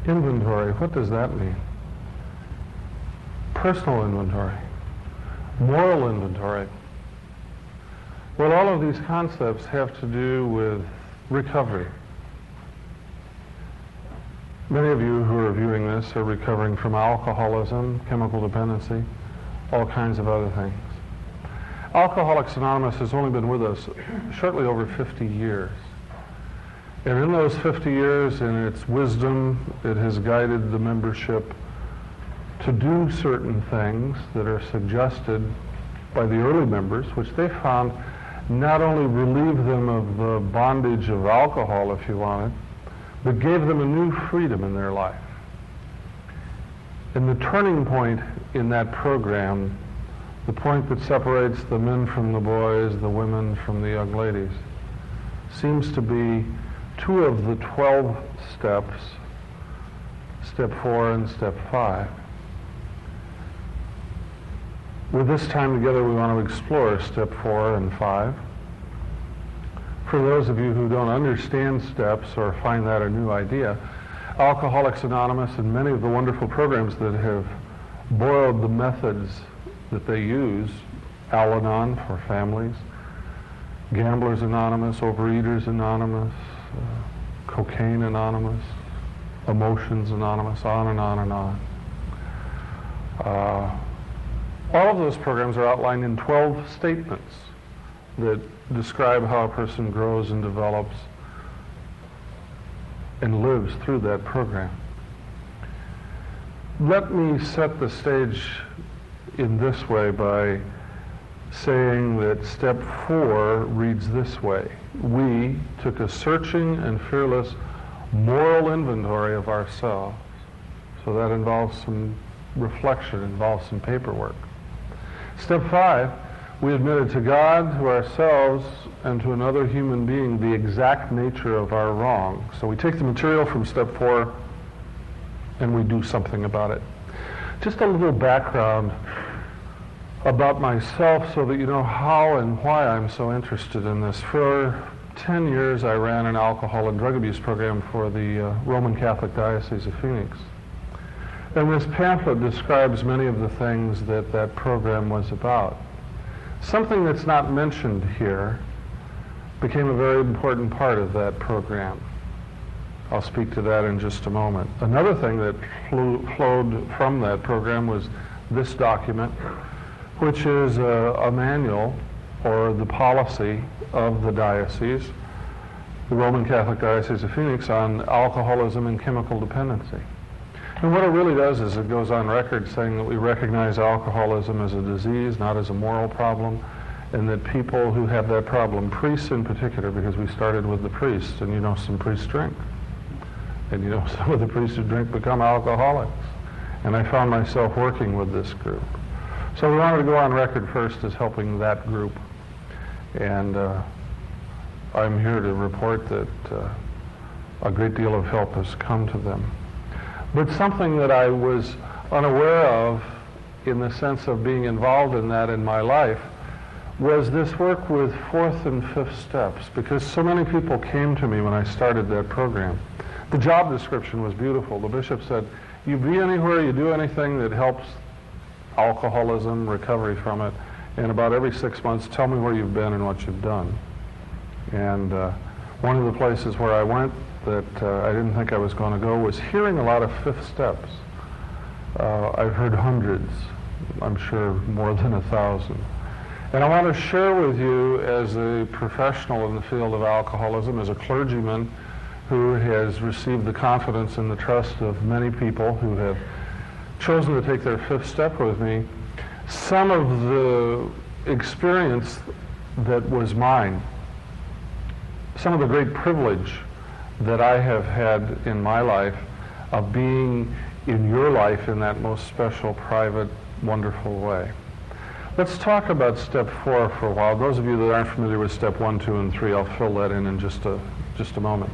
Inventory, what does that mean? Personal inventory, moral inventory. Well, all of these concepts have to do with recovery. Many of you who are viewing this are recovering from alcoholism, chemical dependency, all kinds of other things. Alcoholics Anonymous has only been with us shortly over 50 years. And in those 50 years, in its wisdom, it has guided the membership to do certain things that are suggested by the early members, which they found not only relieved them of the bondage of alcohol, if you wanted, but gave them a new freedom in their life. And the turning point in that program, the point that separates the men from the boys, the women from the young ladies, seems to be 2 of the 12 steps, step 4 and step 5. With this time together, we want to explore step 4 and 5. For those of you who don't understand steps or find that a new idea, Alcoholics Anonymous and many of the wonderful programs that have borrowed the methods that they use, Al-Anon for families, Gamblers Anonymous, Overeaters Anonymous, Cocaine Anonymous, Emotions Anonymous, on and on and on. All of those programs are outlined in 12 statements that describe how a person grows and develops and lives through that program. Let me set the stage in this way by saying that step 4 reads this way. We took a searching and fearless moral inventory of ourselves. So that involves some reflection, involves some paperwork. Step 5, we admitted to God, to ourselves, and to another human being the exact nature of our wrong. So we take the material from step 4 and we do something about it. Just a little background about myself so that you know how and why I'm so interested in this. For 10 years I ran an alcohol and drug abuse program for the Roman Catholic Diocese of Phoenix. And this pamphlet describes many of the things that that program was about. Something that's not mentioned here became a very important part of that program. I'll speak to that in just a moment. Another thing that flowed from that program was this document, which is a manual or the policy of the diocese, the Roman Catholic Diocese of Phoenix, on alcoholism and chemical dependency. And what it really does is it goes on record saying that we recognize alcoholism as a disease, not as a moral problem, and that people who have that problem, priests in particular, because we started with the priests, and you know some priests drink. And you know some of the priests who drink become alcoholics. And I found myself working with this group. So we wanted to go on record first as helping that group. And I'm here to report that a great deal of help has come to them. But something that I was unaware of in the sense of being involved in that in my life was this work with 4th and 5th steps, because so many people came to me when I started that program. The job description was beautiful. The bishop said, you be anywhere, you do anything that helps alcoholism, recovery from it, and about every 6 months, tell me where you've been and what you've done. And one of the places where I went that I didn't think I was going to go was hearing a lot of 5th steps. I've heard hundreds, I'm sure more than 1,000. And I want to share with you, as a professional in the field of alcoholism, as a clergyman who has received the confidence and the trust of many people who have chosen to take their 5th step with me, some of the experience that was mine, some of the great privilege that I have had in my life of being in your life in that most special, private, wonderful way. Let's talk about step 4 for a while. Those of you that aren't familiar with step 1, 2, and 3, I'll fill that in just a moment.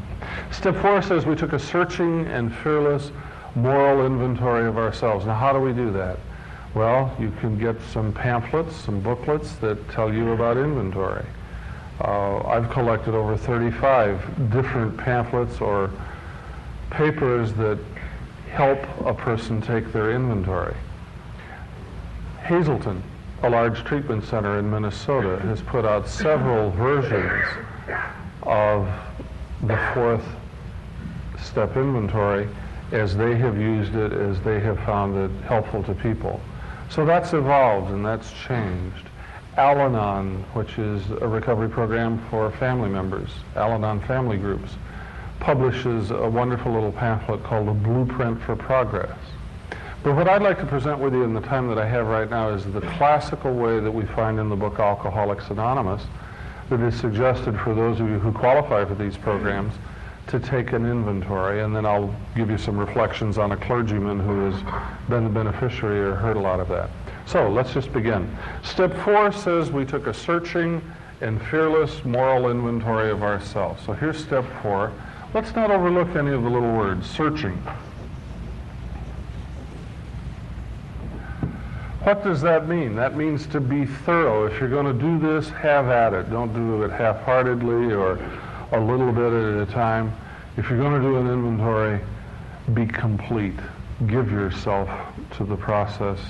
Step 4 says we took a searching and fearless moral inventory of ourselves. Now, how do we do that? Well, you can get some pamphlets, some booklets that tell you about inventory. I've collected over 35 different pamphlets or papers that help a person take their inventory. Hazelton, a large treatment center in Minnesota, has put out several versions of the fourth step inventory as they have used it, as they have found it helpful to people. So that's evolved and that's changed. Al-Anon, which is a recovery program for family members, Al-Anon family groups, publishes a wonderful little pamphlet called A Blueprint for Progress. But what I'd like to present with you in the time that I have right now is the classical way that we find in the book Alcoholics Anonymous that is suggested for those of you who qualify for these programs to take an inventory, and then I'll give you some reflections on a clergyman who has been the beneficiary or heard a lot of that. So let's just begin. Step 4 says we took a searching and fearless moral inventory of ourselves. So here's step 4. Let's not overlook any of the little words. Searching. What does that mean? That means to be thorough. If you're going to do this, have at it. Don't do it half-heartedly or a little bit at a time. If you're going to do an inventory, be complete. Give yourself to the process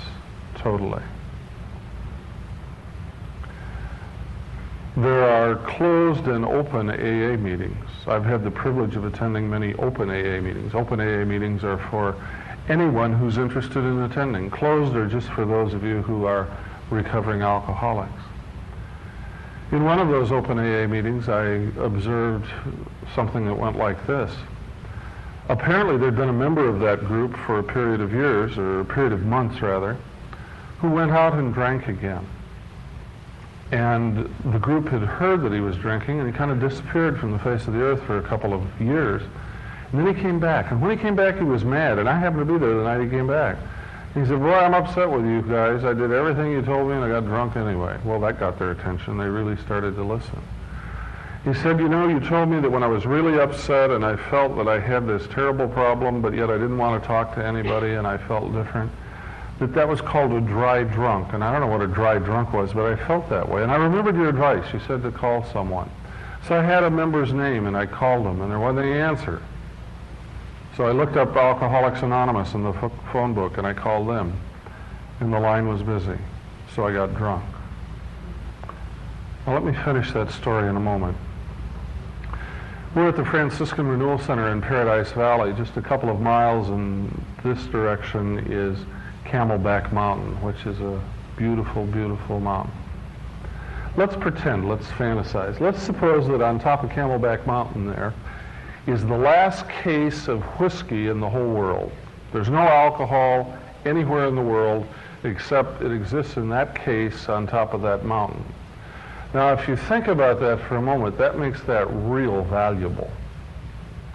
totally. There are closed and open AA meetings. I've had the privilege of attending many open AA meetings. Open AA meetings are for anyone who's interested in attending. Closed are just for those of you who are recovering alcoholics. In one of those open AA meetings, I observed something that went like this. Apparently, there'd been a member of that group for a period of years, or a period of months rather, who went out and drank again. And the group had heard that he was drinking, and he kind of disappeared from the face of the earth for a couple of years. And then he came back, and when he came back, he was mad, and I happened to be there the night he came back. He said, "Boy, I'm upset with you guys. I did everything you told me, and I got drunk anyway." Well, that got their attention. They really started to listen. He said, "You know, you told me that when I was really upset and I felt that I had this terrible problem, but yet I didn't want to talk to anybody and I felt different, that was called a dry drunk." And I don't know what a dry drunk was, but I felt that way. And I remembered your advice. You said to call someone. So I had a member's name, and I called him, and there wasn't any answer. So I looked up Alcoholics Anonymous in the phone book, and I called them, and the line was busy. So I got drunk. Now let me finish that story in a moment. We're at the Franciscan Renewal Center in Paradise Valley. Just a couple of miles in this direction is Camelback Mountain, which is a beautiful, beautiful mountain. Let's pretend, let's fantasize. Let's suppose that on top of Camelback Mountain there is the last case of whiskey in the whole world. There's no alcohol anywhere in the world except it exists in that case on top of that mountain. Now, if you think about that for a moment, that makes that real valuable.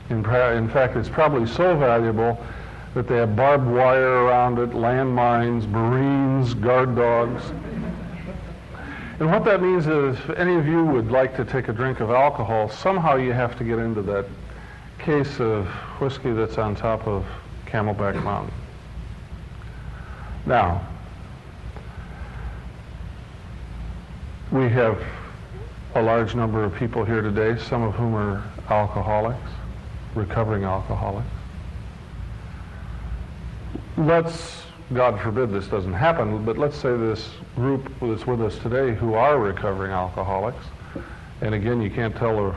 In fact, it's probably so valuable that they have barbed wire around it, landmines, Marines, guard dogs. And what that means is if any of you would like to take a drink of alcohol, somehow you have to get into that case of whiskey that's on top of Camelback Mountain. Now, we have a large number of people here today, some of whom are alcoholics, recovering alcoholics. Let's, God forbid this doesn't happen, but let's say this group that's with us today who are recovering alcoholics, and again, you can't tell the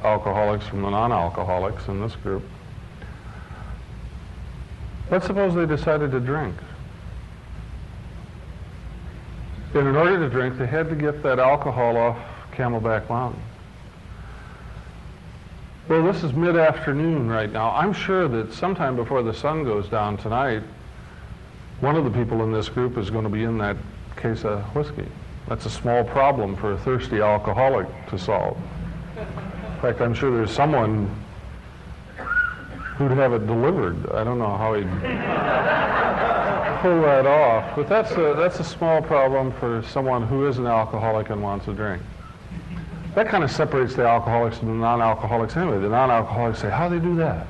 alcoholics from the non-alcoholics in this group. Let's suppose they decided to drink. And in order to drink, they had to get that alcohol off Camelback Mountain. Well, this is mid-afternoon right now. I'm sure that sometime before the sun goes down tonight, one of the people in this group is going to be in that case of whiskey. That's a small problem for a thirsty alcoholic to solve. In fact, I'm sure there's someone who'd have it delivered. I don't know how he'd pull that off, but that's a small problem for someone who is an alcoholic and wants a drink. That kind of separates the alcoholics from the non-alcoholics anyway. The non-alcoholics say, "How do they do that?"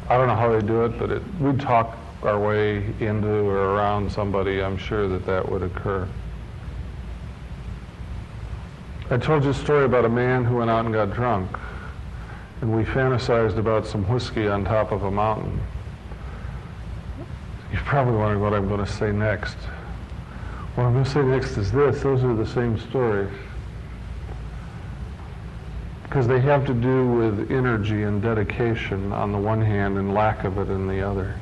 I don't know how they do it, but we'd talk our way into or around somebody. I'm sure that would occur. I told you a story about a man who went out and got drunk. and we fantasized about some whiskey on top of a mountain. You're probably wondering what I'm going to say next. What I'm going to say next is this. Those are the same stories. Because they have to do with energy and dedication on the one hand and lack of it in the other.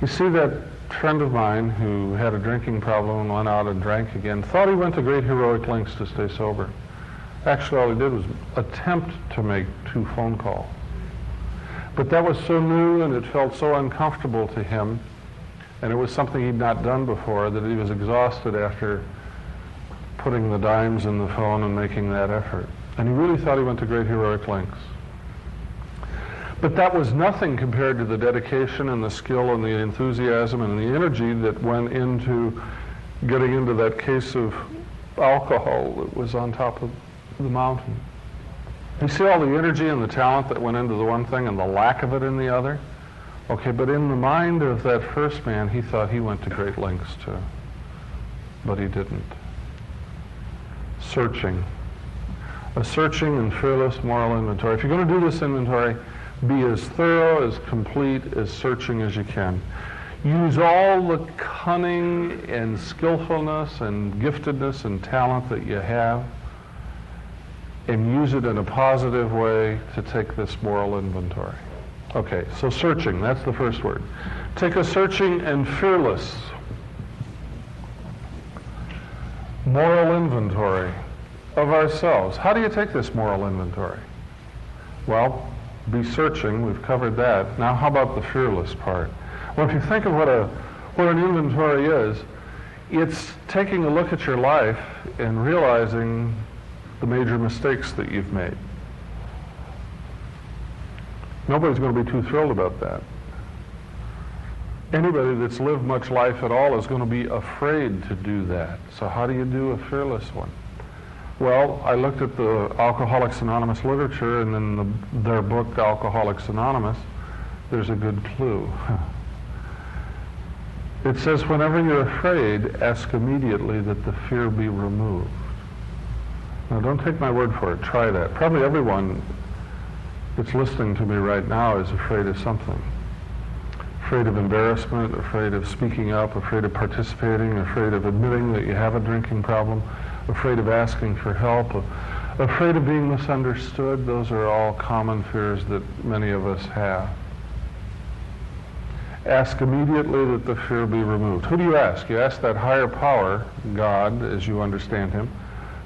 You see, that friend of mine who had a drinking problem and went out and drank again thought he went to great heroic lengths to stay sober. Actually, all he did was attempt to make 2 phone calls. But that was so new and it felt so uncomfortable to him, and it was something he'd not done before, that he was exhausted after putting the dimes in the phone and making that effort. And he really thought he went to great heroic lengths. But that was nothing compared to the dedication and the skill and the enthusiasm and the energy that went into getting into that case of alcohol that was on top of the mountain. You see all the energy and the talent that went into the one thing and the lack of it in the other? Okay, but in the mind of that first man, he thought he went to great lengths too. But he didn't. Searching. A searching and fearless moral inventory. If you're going to do this inventory, be as thorough, as complete, as searching as you can. Use all the cunning and skillfulness and giftedness and talent that you have, and use it in a positive way to take this moral inventory. Okay, so searching, that's the first word. Take a searching and fearless moral inventory of ourselves. How do you take this moral inventory? Well, be searching, we've covered that. Now how about the fearless part? Well, if you think of what an inventory is, it's taking a look at your life and realizing the major mistakes that you've made. Nobody's going to be too thrilled about that. Anybody that's lived much life at all is going to be afraid to do that. So how do you do a fearless one? Well, I looked at the Alcoholics Anonymous literature, and in their book, Alcoholics Anonymous, there's a good clue. It says, whenever you're afraid, ask immediately that the fear be removed. Now, don't take my word for it. Try that. Probably everyone that's listening to me right now is afraid of something. Afraid of embarrassment, afraid of speaking up, afraid of participating, afraid of admitting that you have a drinking problem, afraid of asking for help, afraid of being misunderstood. Those are all common fears that many of us have. Ask immediately that the fear be removed. Who do you ask? You ask that higher power, God, as you understand him,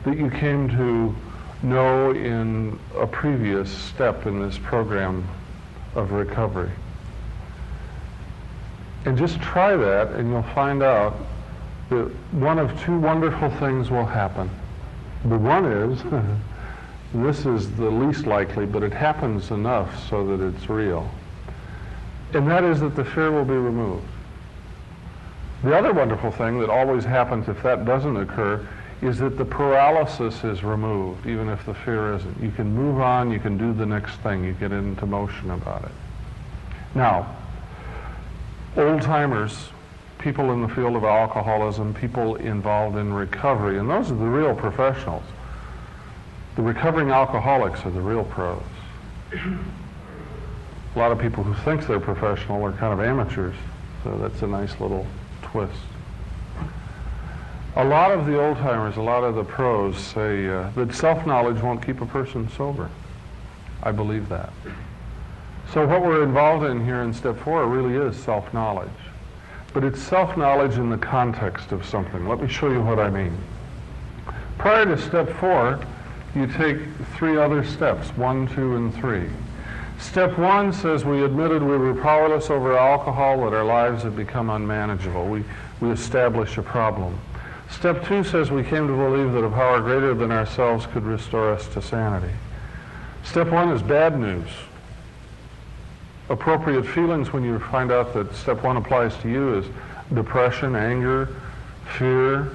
that you came to know in a previous step in this program of recovery. And just try that, and you'll find out that one of 2 wonderful things will happen. The one is, this is the least likely, but it happens enough so that it's real. And that is that the fear will be removed. The other wonderful thing that always happens if that doesn't occur is that the paralysis is removed, even if the fear isn't. You can move on, you can do the next thing, you get into motion about it. Now, old-timers, people in the field of alcoholism, people involved in recovery, and those are the real professionals. The recovering alcoholics are the real pros. A lot of people who think they're professional are kind of amateurs, so that's a nice little twist. A lot of the old-timers, a lot of the pros say that self-knowledge won't keep a person sober. I believe that. So what we're involved in here in step 4 really is self-knowledge. But it's self-knowledge in the context of something. Let me show you what I mean. Prior to step 4, you take 3 other steps, 1, 2, and 3. Step 1 says we admitted we were powerless over alcohol, that our lives had become unmanageable. We established a problem. Step 2 says we came to believe that a power greater than ourselves could restore us to sanity. Step 1 is bad news. Appropriate feelings when you find out that step 1 applies to you is depression, anger, fear,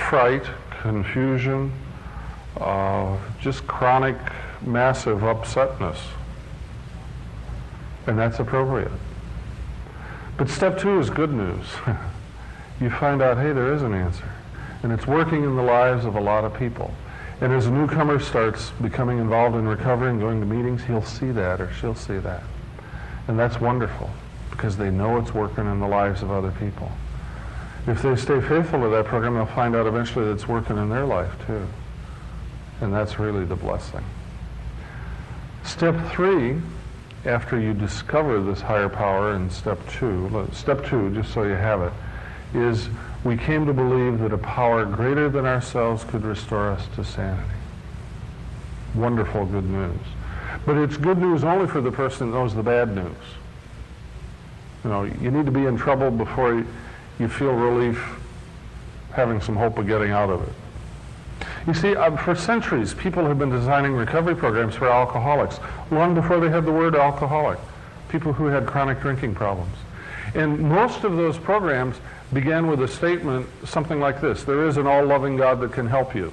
fright, confusion, just chronic, massive upsetness. And that's appropriate. But step 2 is good news. You find out, hey, there is an answer. And it's working in the lives of a lot of people. And as a newcomer starts becoming involved in recovery and going to meetings, he'll see that or she'll see that. And that's wonderful because they know it's working in the lives of other people. If they stay faithful to that program, they'll find out eventually that it's working in their life too. And that's really the blessing. Step 3, after you discover this higher power in step 2, just so you have it, is we came to believe that a power greater than ourselves could restore us to sanity. Wonderful good news. But it's good news only for the person that knows the bad news. You know, you need to be in trouble before you feel relief having some hope of getting out of it. You see, for centuries, people have been designing recovery programs for alcoholics, long before they had the word alcoholic, people who had chronic drinking problems. And most of those programs began with a statement, something like this: there is an all-loving God that can help you.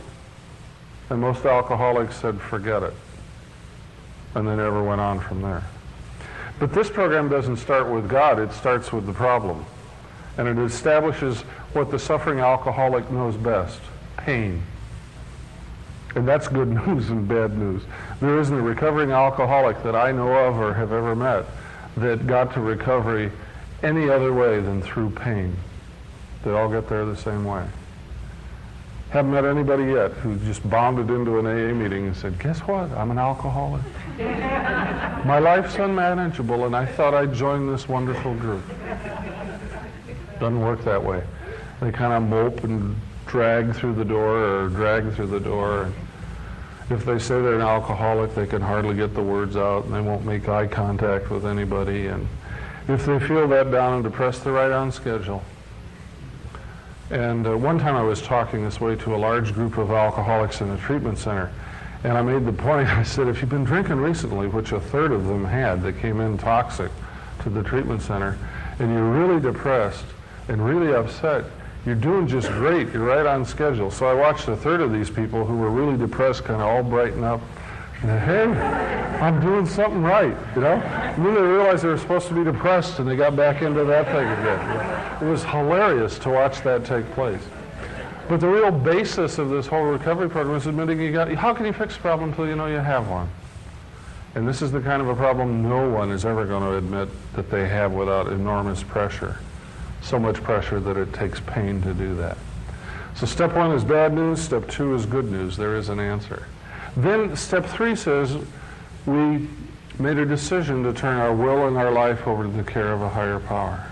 And most alcoholics said, forget it. And they never went on from there. But this program doesn't start with God, it starts with the problem. And it establishes what the suffering alcoholic knows best: pain. And that's good news and bad news. There isn't a recovering alcoholic that I know of or have ever met that got to recovery any other way than through pain. They all get there the same way. Haven't met anybody yet who just bounded into an AA meeting and said, guess what? I'm an alcoholic. My life's unmanageable and I thought I'd join this wonderful group. Doesn't work that way. They kind of mope and drag through the door or drag through the door. If they say they're an alcoholic, they can hardly get the words out and they won't make eye contact with anybody. And if they feel that down and depressed, they're right on schedule. And one time I was talking this way to a large group of alcoholics in a treatment center, and I made the point, I said, if you've been drinking recently, which a third of them had, they came in toxic to the treatment center, and you're really depressed and really upset, you're doing just great, you're right on schedule. So I watched a third of these people who were really depressed kind of all brighten up, and hey, I'm doing something right, you know? And then they realized they were supposed to be depressed and they got back into that thing again. It was hilarious to watch that take place. But the real basis of this whole recovery program is admitting how can you fix a problem until you know you have one? And this is the kind of a problem no one is ever going to admit that they have without enormous pressure. So much pressure that it takes pain to do that. So step 1 is bad news, step 2 is good news. There is an answer. Then step 3 says we made a decision to turn our will and our life over to the care of a higher power.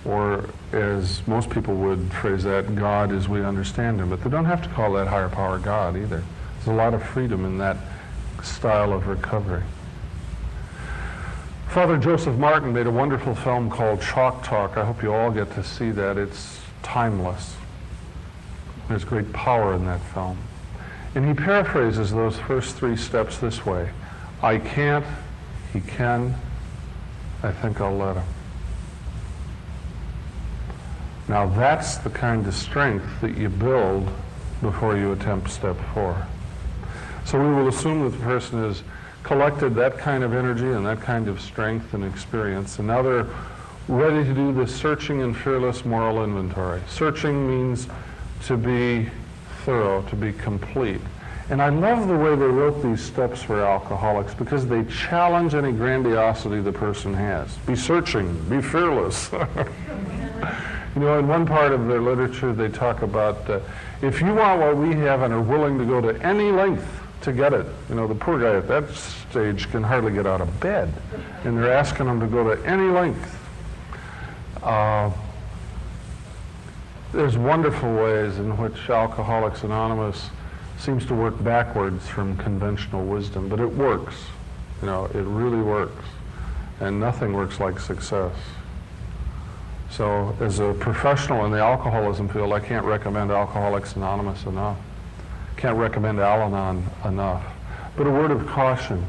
Or as most people would phrase that, God as we understand him. But they don't have to call that higher power God either. There's a lot of freedom in that style of recovery. Father Joseph Martin made a wonderful film called Chalk Talk. I hope you all get to see that. It's timeless. There's great power in that film. And he paraphrases those first 3 steps this way: I can't, he can, I think I'll let him. Now that's the kind of strength that you build before you attempt step 4. So we will assume that the person has collected that kind of energy and that kind of strength and experience, and now they're ready to do this searching and fearless moral inventory. Searching means to be thorough, to be complete. And I love the way they wrote these steps for alcoholics because they challenge any grandiosity the person has. Be searching, be fearless. You know, in one part of their literature they talk about if you want what we have and are willing to go to any length to get it. You know, the poor guy at that stage can hardly get out of bed, and they're asking him to go to any length. There's wonderful ways in which Alcoholics Anonymous seems to work backwards from conventional wisdom, but it works. You know, it really works. And nothing works like success. So as a professional in the alcoholism field, I can't recommend Alcoholics Anonymous enough. Can't recommend Al-Anon enough. But a word of caution.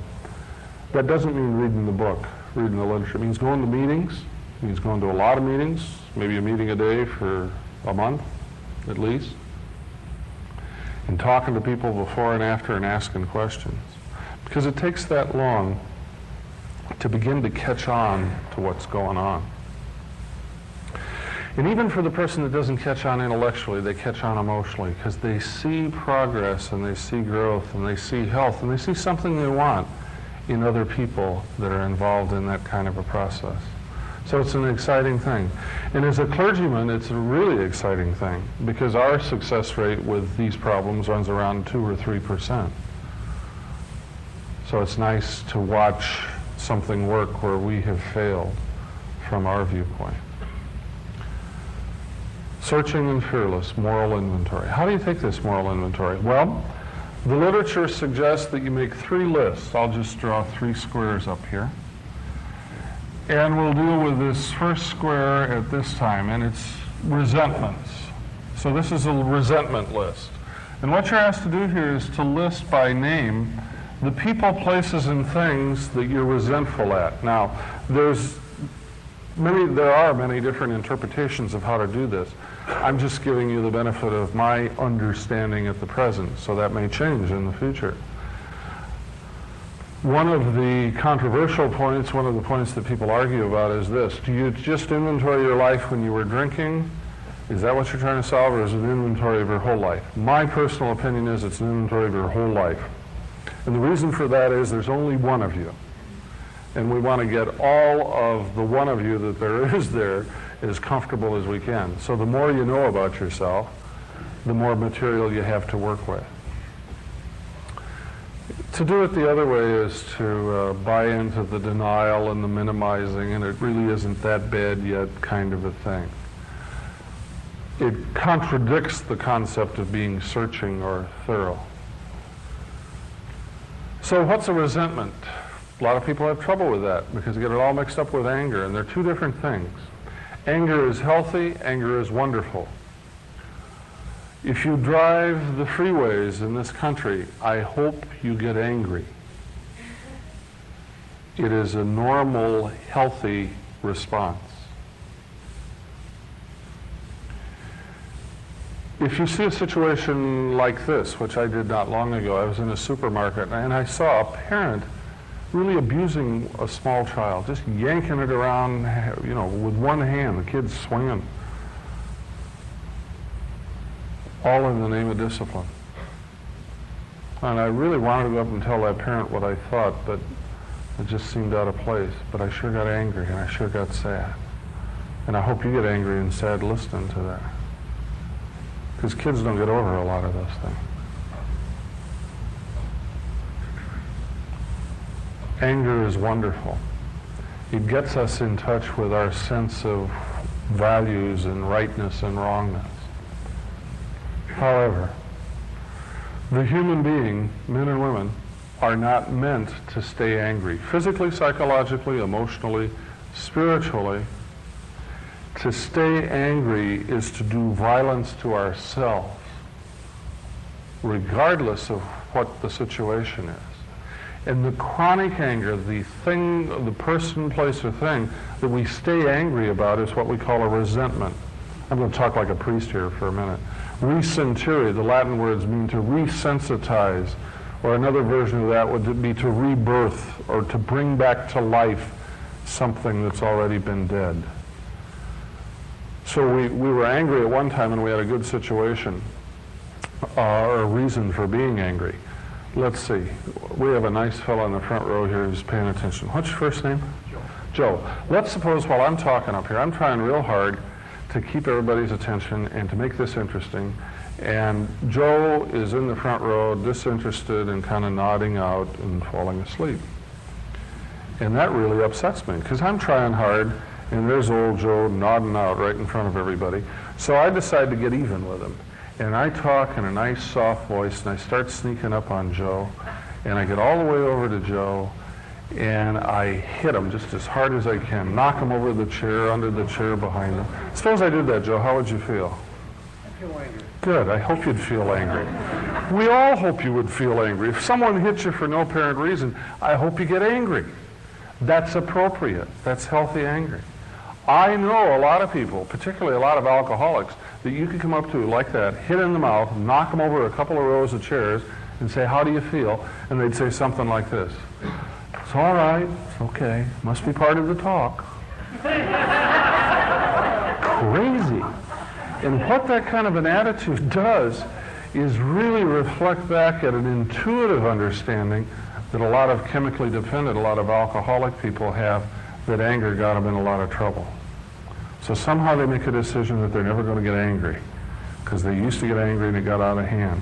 That doesn't mean reading the book, reading the literature. It means going to meetings. It means going to a lot of meetings, maybe a meeting a day for a month at least, and talking to people before and after and asking questions. Because it takes that long to begin to catch on to what's going on. And even for the person that doesn't catch on intellectually, they catch on emotionally because they see progress and they see growth and they see health and they see something they want in other people that are involved in that kind of a process. So it's an exciting thing. And as a clergyman, it's a really exciting thing because our success rate with these problems runs around 2 or 3%. So it's nice to watch something work where we have failed from our viewpoint. Searching and fearless, moral inventory. How do you take this moral inventory? Well, the literature suggests that you make 3 lists. I'll just draw 3 squares up here. And we'll deal with this first square at this time, and it's resentments. So this is a resentment list. And what you're asked to do here is to list by name the people, places, and things that you're resentful at. Now, there are many different interpretations of how to do this. I'm just giving you the benefit of my understanding at the present, so that may change in the future. One of the controversial points, one of the points that people argue about is this. Do you just inventory your life when you were drinking? Is that what you're trying to solve, or is it an inventory of your whole life? My personal opinion is it's an inventory of your whole life. And the reason for that is there's only one of you. And we want to get all of the one of you that there is there as comfortable as we can. So the more you know about yourself, the more material you have to work with. To do it the other way is to buy into the denial and the minimizing, and it really isn't that bad yet kind of a thing. It contradicts the concept of being searching or thorough. So what's a resentment? A lot of people have trouble with that because they get it all mixed up with anger, and they're 2 different things. Anger is healthy, anger is wonderful. If you drive the freeways in this country, I hope you get angry. It is a normal, healthy response. If you see a situation like this, which I did not long ago, I was in a supermarket and I saw a parent really abusing a small child, just yanking it around, with one hand, the kid's swinging. All in the name of discipline. And I really wanted to go up and tell that parent what I thought, but it just seemed out of place. But I sure got angry and I sure got sad. And I hope you get angry and sad listening to that. Because kids don't get over a lot of those things. Anger is wonderful. It gets us in touch with our sense of values and rightness and wrongness. However, the human being, men and women, are not meant to stay angry. Physically, psychologically, emotionally, spiritually, to stay angry is to do violence to ourselves, regardless of what the situation is. And the chronic anger, the thing, the person, place, or thing that we stay angry about is what we call a resentment. I'm going to talk like a priest here for a minute. Resentire, the Latin words mean to resensitize, or another version of that would be to rebirth or to bring back to life something that's already been dead. So we were angry at one time and we had a good situation, or a reason for being angry. Let's see. We have a nice fellow in the front row here who's paying attention. What's your first name? Joe. Joe. Let's suppose while I'm talking up here, I'm trying real hard to keep everybody's attention and to make this interesting. And Joe is in the front row, disinterested and kind of nodding out and falling asleep. And that really upsets me because I'm trying hard and there's old Joe nodding out right in front of everybody. So I decide to get even with him. And I talk in a nice soft voice and I start sneaking up on Joe. And I get all the way over to Joe and I hit him just as hard as I can, knock him over the chair, under the chair behind him. Suppose I did that, Joe, how would you feel? I feel angry. Good, I hope you'd feel angry. We all hope you would feel angry. If someone hits you for no apparent reason, I hope you get angry. That's appropriate. That's healthy anger. I know a lot of people, particularly a lot of alcoholics, that you can come up to like that, hit in the mouth, knock them over a couple of rows of chairs, and say, how do you feel? And they'd say something like this. It's all right, it's okay, must be part of the talk. crazy. And what that kind of an attitude does is really reflect back at an intuitive understanding that a lot of chemically dependent, a lot of alcoholic people have, that anger got them in a lot of trouble. So somehow they make a decision that they're never going to get angry because they used to get angry and it got out of hand.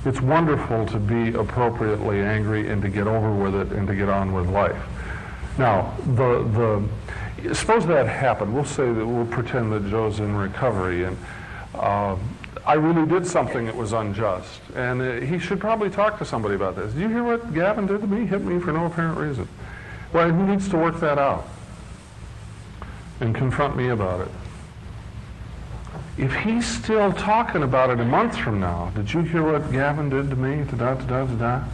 It's wonderful to be appropriately angry and to get over with it and to get on with life. Now, suppose that happened. We'll pretend that Joe's in recovery and I really did something that was unjust, and he should probably talk to somebody about this. Do you hear what Gavin did to me? He hit me for no apparent reason. Well, he needs to work that out and confront me about it. If he's still talking about it a month from now, did you hear what Gavin did to me? Da-da-da-da-da.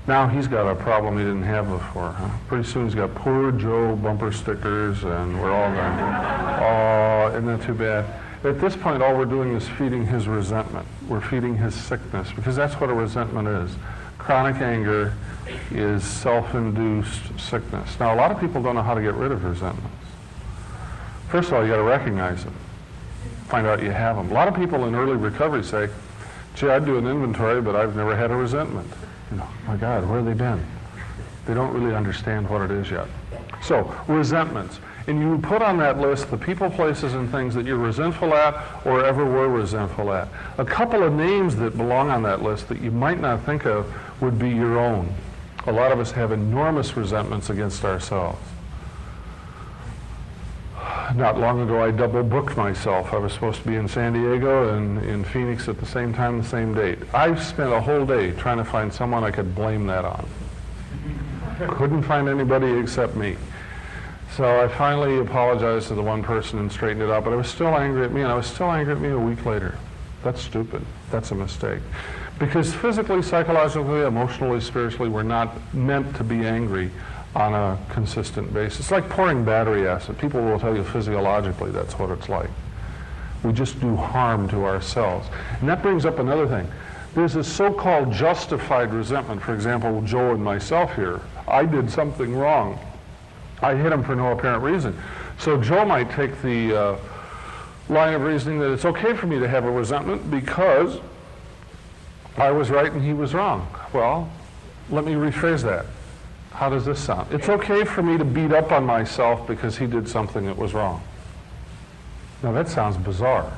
Now he's got a problem he didn't have before. Huh? Pretty soon he's got poor Joe bumper stickers, and we're all going to, oh, isn't that too bad? At this point, all we're doing is feeding his resentment. We're feeding his sickness, because that's what a resentment is. Chronic anger is self-induced sickness. Now, a lot of people don't know how to get rid of resentments. First of all, you got to recognize them. Find out you have them. A lot of people in early recovery say, gee, I'd do an inventory, but I've never had a resentment. You know, my God, where have they been? They don't really understand what it is yet. So, resentments. And you put on that list the people, places, and things that you're resentful at or ever were resentful at. A couple of names that belong on that list that you might not think of would be your own. A lot of us have enormous resentments against ourselves. Not long ago, I double booked myself. I was supposed to be in San Diego and in Phoenix at the same time, the same date. I spent a whole day trying to find someone I could blame that on. Couldn't find anybody except me. So I finally apologized to the one person and straightened it out, but I was still angry at me, and I was still angry at me a week later. That's stupid. That's a mistake. Because physically, psychologically, emotionally, spiritually, we're not meant to be angry on a consistent basis. It's like pouring battery acid. People will tell you physiologically that's what it's like. We just do harm to ourselves. And that brings up another thing. There's a so-called justified resentment. For example, Joe and myself here. I did something wrong. I hit him for no apparent reason. So Joe might take the line of reasoning that it's okay for me to have a resentment because I was right and he was wrong. Well, let me rephrase that. How does this sound? It's okay for me to beat up on myself because he did something that was wrong. Now that sounds bizarre.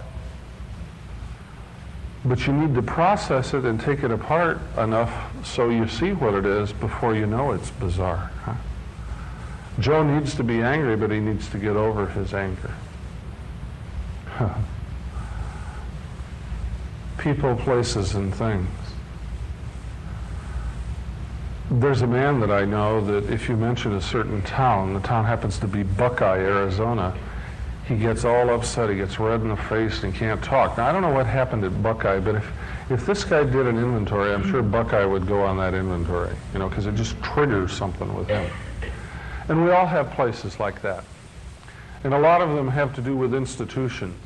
But you need to process it and take it apart enough so you see what it is before you know it's bizarre. Huh? Joe needs to be angry, but he needs to get over his anger. People, places, and things. There's a man that I know that if you mention a certain town, the town happens to be Buckeye, Arizona, he gets all upset, he gets red in the face and can't talk. Now, I don't know what happened at Buckeye, but if this guy did an inventory, I'm sure Buckeye would go on that inventory, you know, because it just triggers something with him. And we all have places like that. And a lot of them have to do with institutions.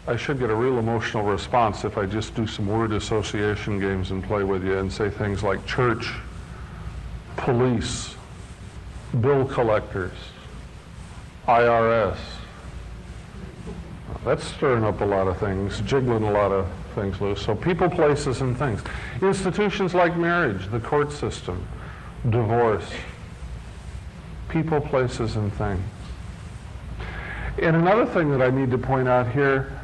I should get a real emotional response if I just do some word association games and play with you and say things like church, police, bill collectors, IRS. That's stirring up a lot of things, jiggling a lot of things loose. So people, places, and things. Institutions like marriage, the court system, divorce. People, places, and things. And another thing that I need to point out here,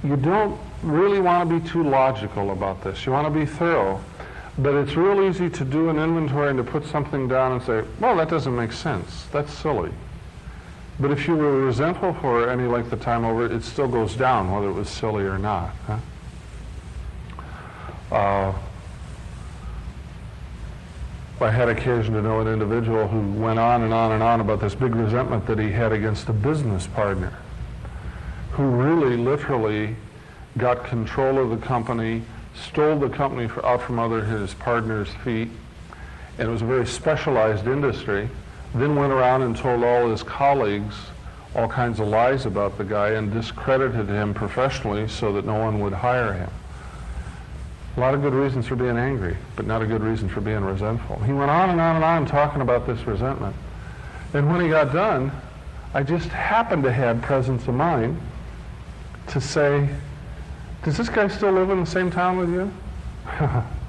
you don't really want to be too logical about this. You want to be thorough, but it's real easy to do an inventory and to put something down and say, well, that doesn't make sense. That's silly. But if you were resentful for any length of time over it, it still goes down, whether it was silly or not. Huh? I had occasion to know an individual who went on and on and on about this big resentment that he had against a business partner who really literally got control of the company, stole the company out from under his partner's feet, and it was a very specialized industry, then went around and told all his colleagues all kinds of lies about the guy and discredited him professionally so that no one would hire him. A lot of good reasons for being angry, but not a good reason for being resentful. He went on and on and on talking about this resentment. And when he got done, I just happened to have presence of mind to say, does this guy still live in the same town with you?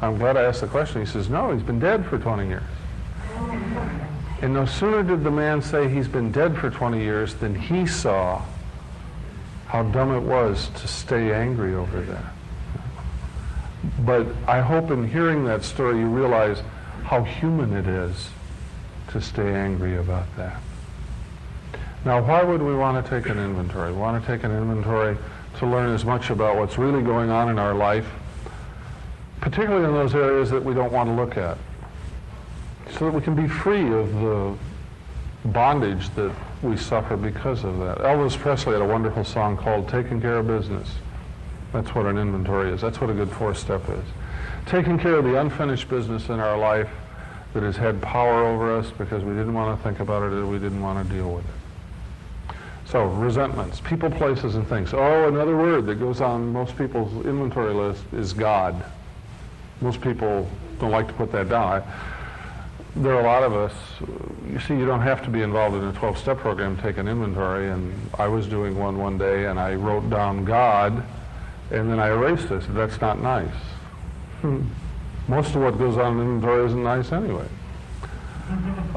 I'm glad I asked the question. He says, no, he's been dead for 20 years. And no sooner did the man say he's been dead for 20 years than he saw how dumb it was to stay angry over that. But I hope in hearing that story you realize how human it is to stay angry about that. Now, why would we want to take an inventory? We want to take an inventory to learn as much about what's really going on in our life, particularly in those areas that we don't want to look at, so that we can be free of the bondage that we suffer because of that. Elvis Presley had a wonderful song called Taking Care of Business. That's what an inventory is. That's what a good fourth step is. Taking care of the unfinished business in our life that has had power over us because we didn't want to think about it or we didn't want to deal with it. So, resentments, people, places, and things. Oh, another word that goes on most people's inventory list is God. Most people don't like to put that down. There are a lot of us, you see, you don't have to be involved in a 12-step program to take an inventory, and I was doing one day, and I wrote down God, and then I erased it. That's not nice. Most of what goes on in inventory isn't nice anyway.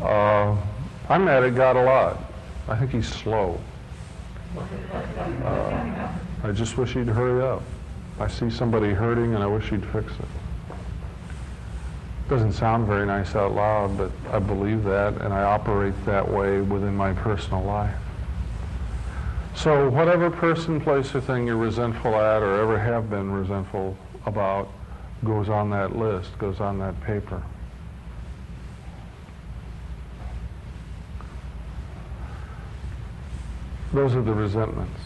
I'm mad at God a lot. I think he's slow. I just wish he'd hurry up. I see somebody hurting, and I wish he'd fix it. Doesn't sound very nice out loud, but I believe that, and I operate that way within my personal life. So whatever person, place, or thing you're resentful at or ever have been resentful about goes on that list, goes on that paper. Those are the resentments.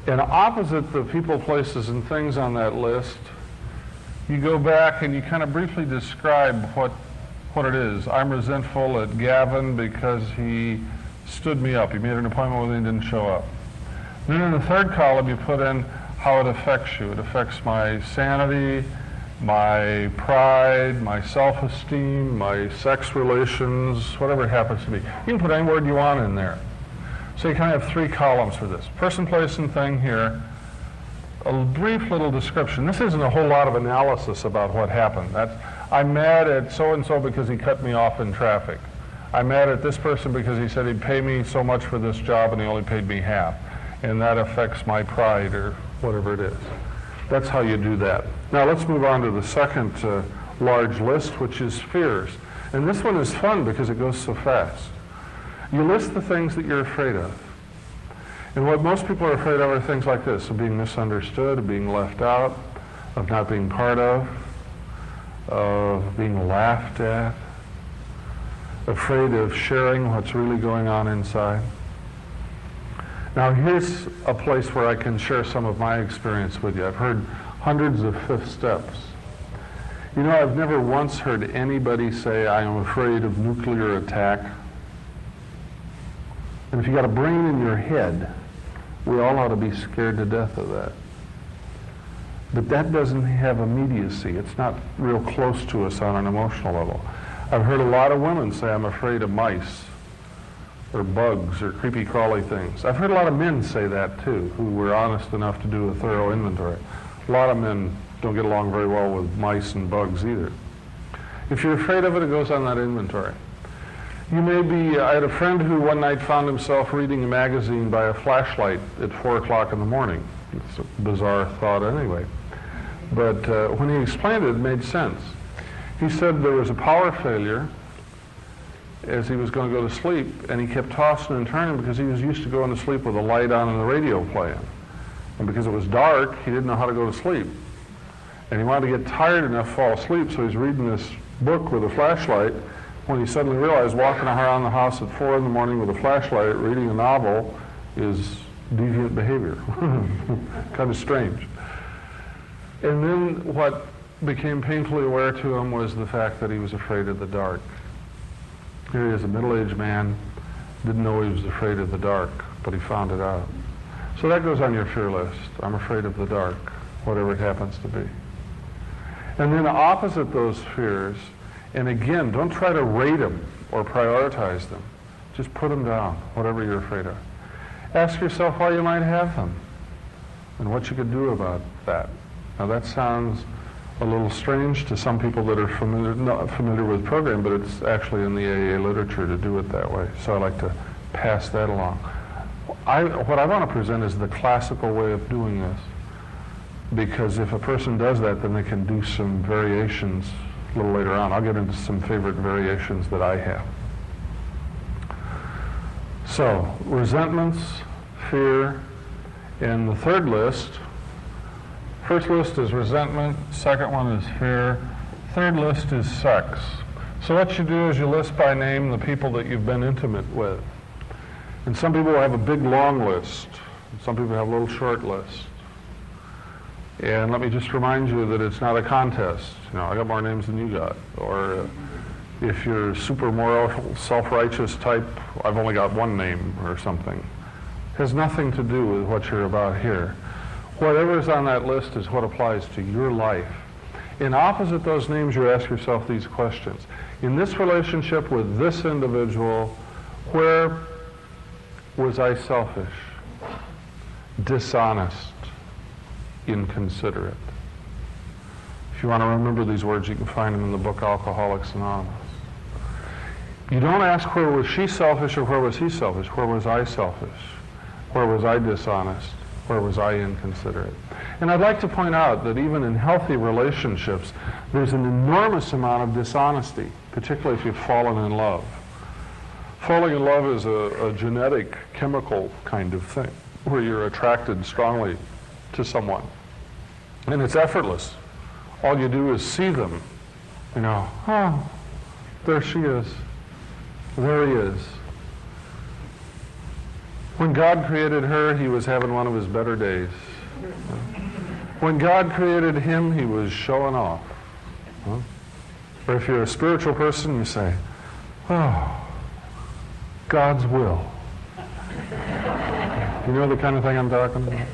And opposite the people, places, and things on that list, you go back and you kind of briefly describe what it is. I'm resentful at Gavin because he stood me up. He made an appointment with me and didn't show up. Then in the third column you put in how it affects you. It affects my sanity, my pride, my self-esteem, my sex relations, whatever it happens to be. You can put any word you want in there. So you kind of have three columns for this. Person, place, and thing here. A brief little description. This isn't a whole lot of analysis about what happened. I'm mad at so-and-so because he cut me off in traffic. I'm mad at this person because he said he'd pay me so much for this job and he only paid me half. And that affects my pride or whatever it is. That's how you do that. Now let's move on to the second large list, which is fears. And this one is fun because it goes so fast. You list the things that you're afraid of. And what most people are afraid of are things like this: of being misunderstood, of being left out, of not being part of being laughed at, afraid of sharing what's really going on inside. Now here's a place where I can share some of my experience with you. I've heard hundreds of fifth steps. You know, I've never once heard anybody say, I am afraid of nuclear attack. And if you got a brain in your head, we all ought to be scared to death of that. But that doesn't have immediacy. It's not real close to us on an emotional level. I've heard a lot of women say, I'm afraid of mice or bugs or creepy crawly things. I've heard a lot of men say that too, who were honest enough to do a thorough inventory. A lot of men don't get along very well with mice and bugs either. If you're afraid of it, it goes on that inventory. You may be, I had a friend who one night found himself reading a magazine by a flashlight at 4 o'clock in the morning. It's a bizarre thought anyway. But when he explained it, it made sense. He said there was a power failure as he was going to go to sleep, and he kept tossing and turning because he was used to going to sleep with a light on and the radio playing. And because it was dark, he didn't know how to go to sleep. And he wanted to get tired enough to fall asleep, so he's reading this book with a flashlight when he suddenly realized walking around the house at 4 in the morning with a flashlight reading a novel is deviant behavior. Kind of strange. And then what became painfully aware to him was the fact that he was afraid of the dark. Here he is, a middle-aged man, didn't know he was afraid of the dark, but he found it out. So that goes on your fear list. I'm afraid of the dark, whatever it happens to be. And then opposite those fears, and again, don't try to rate them or prioritize them. Just put them down, whatever you're afraid of. Ask yourself why you might have them and what you could do about that. Now that sounds a little strange to some people that are not familiar with the program, but it's actually in the AA literature to do it that way. So I like to pass that along. What I want to present is the classical way of doing this, because if a person does that, then they can do some variations a little later on. I'll get into some favorite variations that I have. So, resentments, fear, and the third list. First list is resentment, second one is fear, third list is sex. So what you do is you list by name the people that you've been intimate with. And some people have a big long list, some people have a little short list. And let me just remind you that it's not a contest. You know, I got more names than you got. Or if you're super moral, self-righteous type, I've only got one name or something. It has nothing to do with what you're about here. Whatever's on that list is what applies to your life. In opposite those names, you ask yourself these questions. In this relationship with this individual, where was I selfish, dishonest, inconsiderate? If you want to remember these words, you can find them in the book Alcoholics Anonymous. You don't ask where was she selfish or where was he selfish. Where was I selfish? Where was I dishonest? Where was I inconsiderate? And I'd like to point out that even in healthy relationships, there's an enormous amount of dishonesty, particularly if you've fallen in love. Falling in love is a genetic, chemical kind of thing, where you're attracted strongly to someone. And it's effortless. All you do is see them. You know, oh, there she is. There he is. When God created her, he was having one of his better days. When God created him, he was showing off. Or if you're a spiritual person, you say, oh, God's will. You know the kind of thing I'm talking about?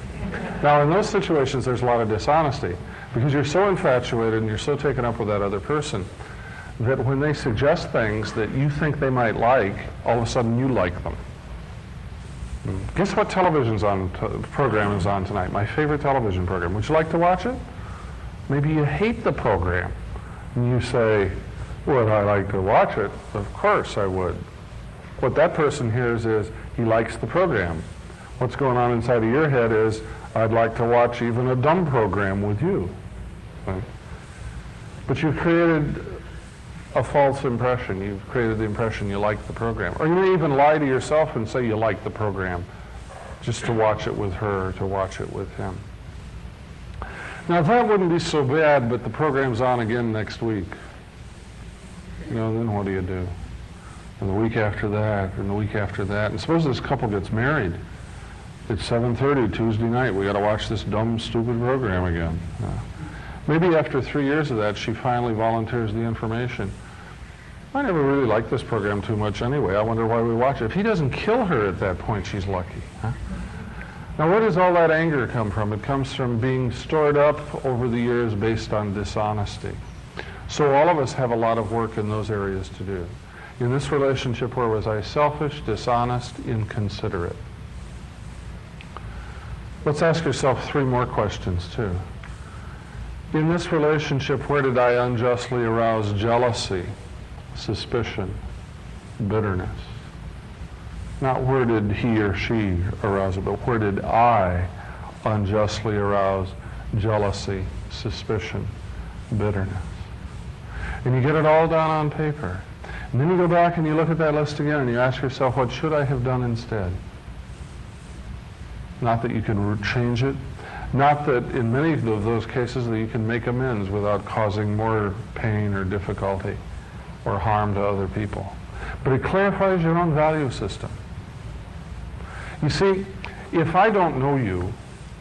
Now, in those situations, there's a lot of dishonesty, because you're so infatuated and you're so taken up with that other person that when they suggest things that you think they might like, all of a sudden you like them. Guess what television program is on tonight? My favorite television program. Would you like to watch it? Maybe you hate the program. And you say, would I like to watch it? Of course I would. What that person hears is, he likes the program. What's going on inside of your head is, I'd like to watch even a dumb program with you. Right? But you've created a false impression. You've created the impression you like the program. Or you may even lie to yourself and say you like the program just to watch it with her or to watch it with him. Now that wouldn't be so bad, but the program's on again next week. You know, then what do you do? And the week after that, and the week after that. And suppose this couple gets married. It's 7:30 Tuesday night. We got to watch this dumb, stupid program again. Maybe after 3 years of that, she finally volunteers the information. I never really liked this program too much anyway. I wonder why we watch it. If he doesn't kill her at that point, she's lucky. Huh? Now, where does all that anger come from? It comes from being stored up over the years based on dishonesty. So all of us have a lot of work in those areas to do. In this relationship, where was I selfish, dishonest, inconsiderate? Let's ask yourself 3 more questions, too. In this relationship, where did I unjustly arouse jealousy, suspicion, bitterness? Not where did he or she arouse it, but where did I unjustly arouse jealousy, suspicion, bitterness? And you get it all down on paper. And then you go back and you look at that list again and you ask yourself, what should I have done instead? Not that you can change it. Not that in many of those cases that you can make amends without causing more pain or difficulty or harm to other people. But it clarifies your own value system. You see, if I don't know you,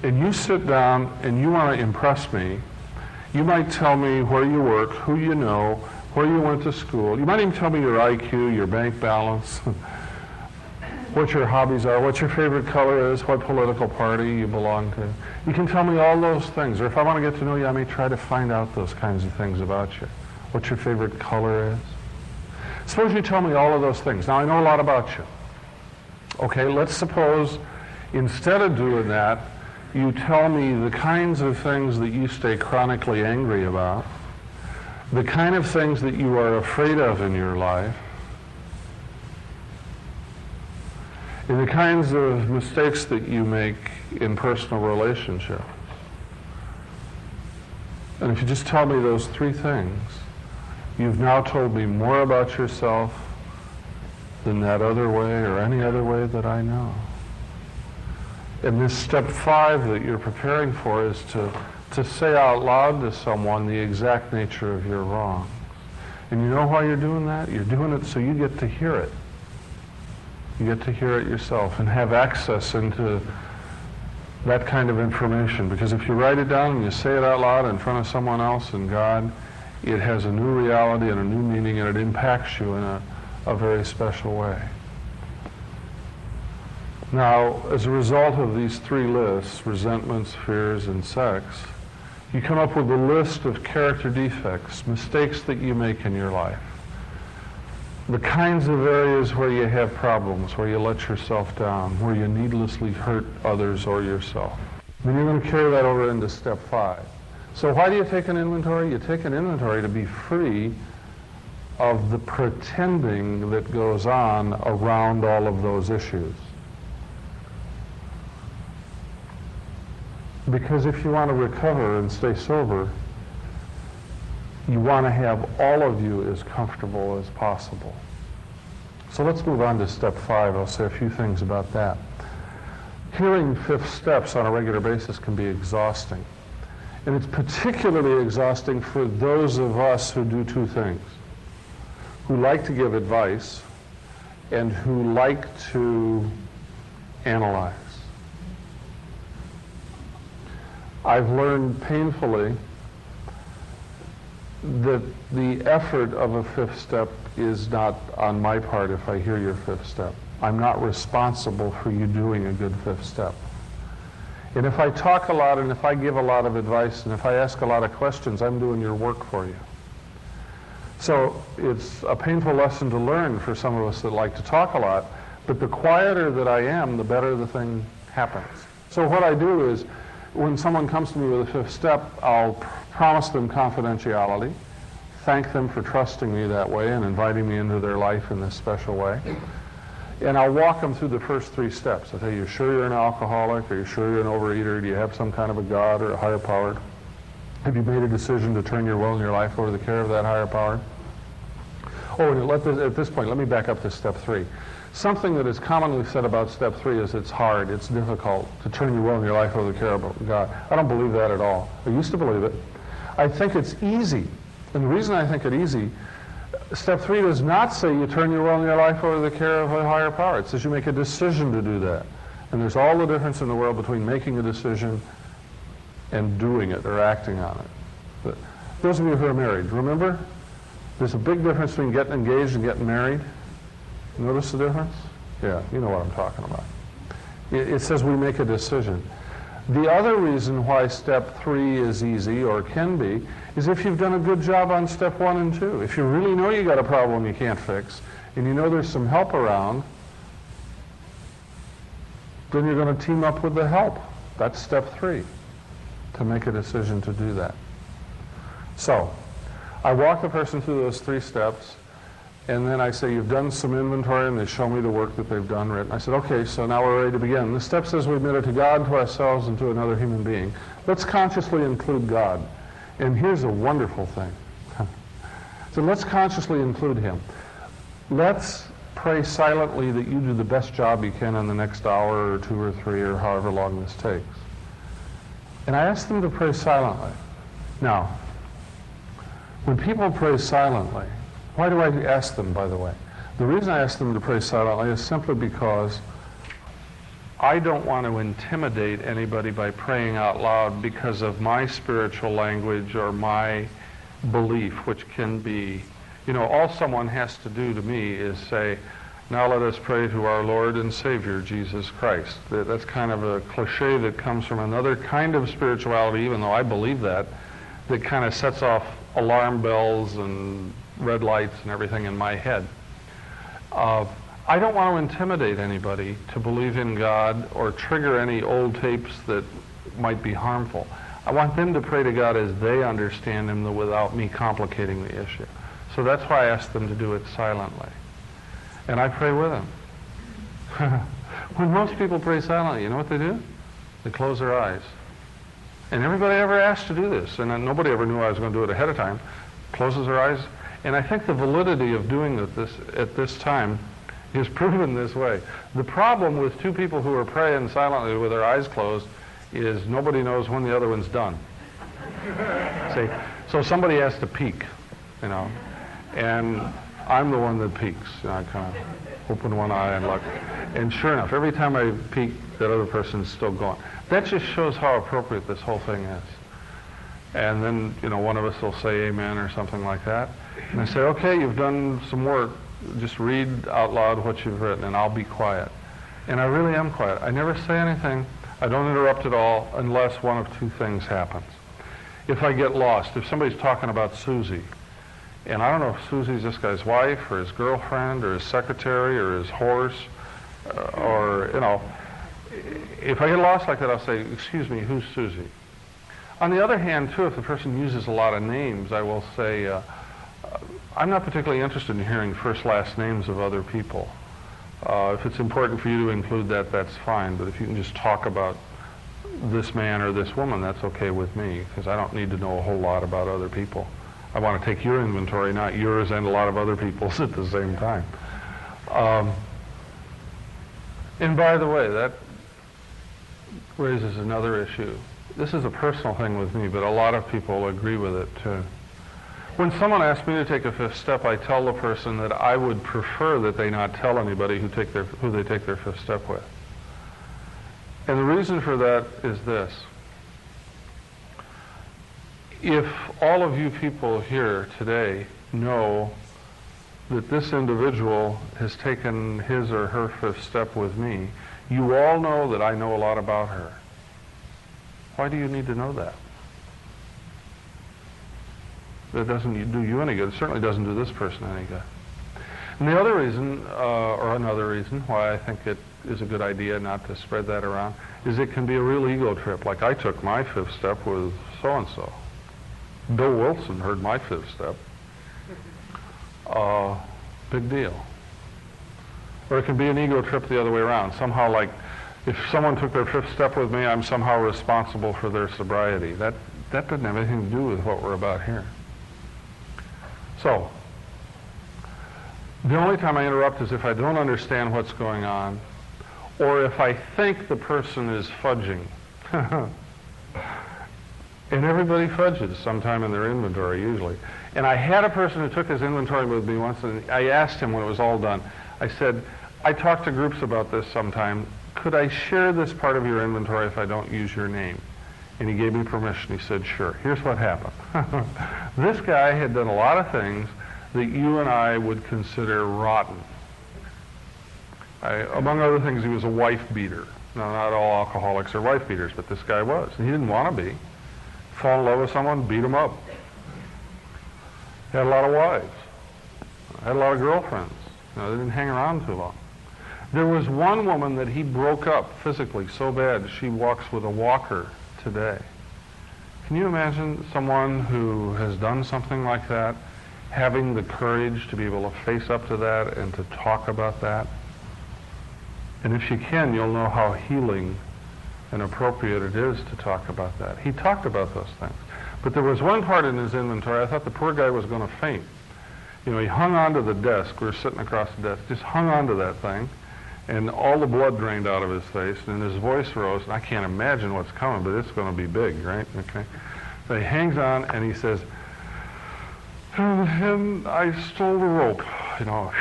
and you sit down and you want to impress me, you might tell me where you work, who you know, where you went to school. You might even tell me your IQ, your bank balance, what your hobbies are, what your favorite color is, what political party you belong to. You can tell me all those things. Or if I want to get to know you, I may try to find out those kinds of things about you. What your favorite color is. Suppose you tell me all of those things. Now, I know a lot about you. Okay, let's suppose instead of doing that, you tell me the kinds of things that you stay chronically angry about, the kind of things that you are afraid of in your life, and the kinds of mistakes that you make in personal relationships. And if you just tell me those three things, you've now told me more about yourself than that other way or any other way that I know. And this step 5 that you're preparing for is to say out loud to someone the exact nature of your wrongs. And you know why you're doing that? You're doing it so you get to hear it. You get to hear it yourself and have access into that kind of information. Because if you write it down and you say it out loud in front of someone else and God, it has a new reality and a new meaning, and it impacts you in a very special way. Now, as a result of these 3 lists, resentments, fears, and sex, you come up with a list of character defects, mistakes that you make in your life. The kinds of areas where you have problems, where you let yourself down, where you needlessly hurt others or yourself. Then you're going to carry that over into step 5. So why do you take an inventory? You take an inventory to be free of the pretending that goes on around all of those issues. Because if you want to recover and stay sober, you want to have all of you as comfortable as possible. So let's move on to step 5. I'll say a few things about that. Hearing 5th steps on a regular basis can be exhausting. And it's particularly exhausting for those of us who do 2 things. Who like to give advice and who like to analyze. I've learned painfully that the effort of a 5th step is not on my part if I hear your 5th step. I'm not responsible for you doing a good 5th step. And if I talk a lot and if I give a lot of advice and if I ask a lot of questions, I'm doing your work for you. So it's a painful lesson to learn for some of us that like to talk a lot, but the quieter that I am, the better the thing happens. So what I do is, when someone comes to me with a 5th step, I'll promise them confidentiality, thank them for trusting me that way and inviting me into their life in this special way. And I'll walk them through the first 3 steps. I'll tell you, sure you're an alcoholic? Are you sure you're an overeater? Do you have some kind of a God or a higher power? Have you made a decision to turn your will and your life over to the care of that higher power? Oh, and at this point, let me back up to step 3. Something that is commonly said about step 3 is it's hard, it's difficult to turn your will and your life over to the care of God. I don't believe that at all. I used to believe it. I think it's easy. And the reason I think it's easy, step 3 does not say you turn your will and your life over to the care of a higher power. It says you make a decision to do that. And there's all the difference in the world between making a decision and doing it or acting on it. But those of you who are married, remember, there's a big difference between getting engaged and getting married. Notice the difference? Yeah, you know what I'm talking about. It says we make a decision. The other reason why step 3 is easy, or can be, is if you've done a good job on step 1 and 2. If you really know you got a problem you can't fix, and you know there's some help around, then you're going to team up with the help. That's step 3, to make a decision to do that. So, I walk the person through those 3 steps, and then I say, you've done some inventory, and they show me the work that they've done, written. I said, okay, so now we're ready to begin. The step says we admit it to God, to ourselves, and to another human being. Let's consciously include God. And here's a wonderful thing. So let's consciously include Him. Let's pray silently that you do the best job you can in the next hour or 2 or 3 or however long this takes. And I ask them to pray silently. Now, when people pray silently, why do I ask them, by the way? The reason I ask them to pray silently is simply because I don't want to intimidate anybody by praying out loud because of my spiritual language or my belief, which can be, all someone has to do to me is say, now let us pray to our Lord and Savior, Jesus Christ. That's kind of a cliche that comes from another kind of spirituality, even though I believe that kind of sets off alarm bells and red lights and everything in my head. I don't want to intimidate anybody to believe in God or trigger any old tapes that might be harmful. I want them to pray to God as they understand Him without me complicating the issue. So that's why I ask them to do it silently. And I pray with them. When most people pray silently, you know what they do? They close their eyes. And everybody ever asked to do this, and nobody ever knew I was going to do it ahead of time, closes their eyes. And I think the validity of doing this at this time is proven this way. The problem with two people who are praying silently with their eyes closed is nobody knows when the other one's done. See? So somebody has to peek, you know, and I'm the one that peeks. You know, I kind of open one eye and look. And sure enough, every time I peek, that other person's still going. That just shows how appropriate this whole thing is. And then, you know, one of us will say amen or something like that. And I say, okay, you've done some work. Just read out loud what you've written, and I'll be quiet. And I really am quiet. I never say anything. I don't interrupt at all unless one of two things happens. If I get lost, if somebody's talking about Susie, and I don't know if Susie's this guy's wife or his girlfriend or his secretary or his horse, or, you know, if I get lost like that, I'll say, excuse me, who's Susie? On the other hand, too, if the person uses a lot of names, I will say, I'm not particularly interested in hearing first, last names of other people. If it's important for you to include that, that's fine. But if you can just talk about this man or this woman, that's okay with me, because I don't need to know a whole lot about other people. I want to take your inventory, not yours and a lot of other people's at the same time. And by the way, that raises another issue. This is a personal thing with me, but a lot of people agree with it too. When someone asks me to take a fifth step, I tell the person that I would prefer that they not tell anybody who they take their fifth step with. And the reason for that is this. If all of you people here today know that this individual has taken his or her fifth step with me, you all know that I know a lot about her. Why do you need to know that? That doesn't do you any good. It certainly doesn't do this person any good. And the other reason, or another reason, why I think it is a good idea not to spread that around, is it can be a real ego trip. Like I took my fifth step with so-and-so. Bill Wilson heard my fifth step. Big deal. Or it can be an ego trip the other way around. Somehow, like, if someone took their fifth step with me, I'm somehow responsible for their sobriety. That doesn't have anything to do with what we're about here. So, the only time I interrupt is if I don't understand what's going on, or if I think the person is fudging. And everybody fudges sometime in their inventory, usually. And I had a person who took his inventory with me once, and I asked him when it was all done, I said, I talk to groups about this sometime. Could I share this part of your inventory if I don't use your name? And he gave me permission. He said, sure. Here's what happened. This guy had done a lot of things that you and I would consider rotten. Among other things, he was a wife beater. Now, not all alcoholics are wife beaters, but this guy was. And he didn't want to be. Fall in love with someone, beat him up. Had a lot of wives. Had a lot of girlfriends. You know, they didn't hang around too long. There was one woman that he broke up physically so bad she walks with a walker today. Can you imagine someone who has done something like that having the courage to be able to face up to that and to talk about that? And if you can, you'll know how healing and appropriate it is to talk about that. He talked about those things. But there was one part in his inventory, I thought the poor guy was going to faint. You know, he hung onto the desk. We were sitting across the desk, just hung onto that thing, and all the blood drained out of his face, and his voice rose, and I can't imagine what's coming, but it's going to be big, right? Okay. So he hangs on, and he says, and I stole the rope, you know.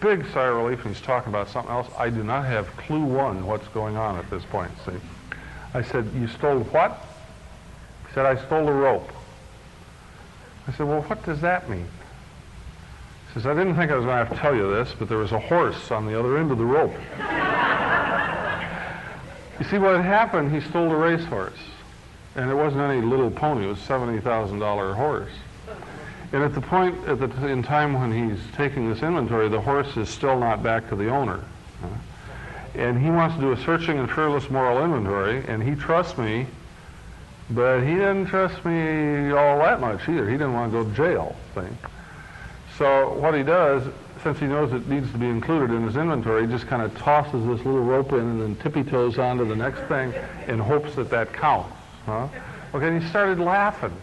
Big sigh of relief, and he's talking about something else. I do not have clue one what's going on at this point, see. I said, you stole what? He said, I stole the rope. I said, well, what does that mean? He says, I didn't think I was going to have to tell you this, but there was a horse on the other end of the rope. You see, what had happened, he stole a racehorse. And it wasn't any little pony, it was a $70,000 horse. And at the point in time when he's taking this inventory, the horse is still not back to the owner. And he wants to do a searching and fearless moral inventory, and he trusts me, but he didn't trust me all that much either. He didn't want to go to jail thing. So what he does, since he knows it needs to be included in his inventory, he just kind of tosses this little rope in and then tippy-toes onto the next thing in hopes that that counts. Okay, and he started laughing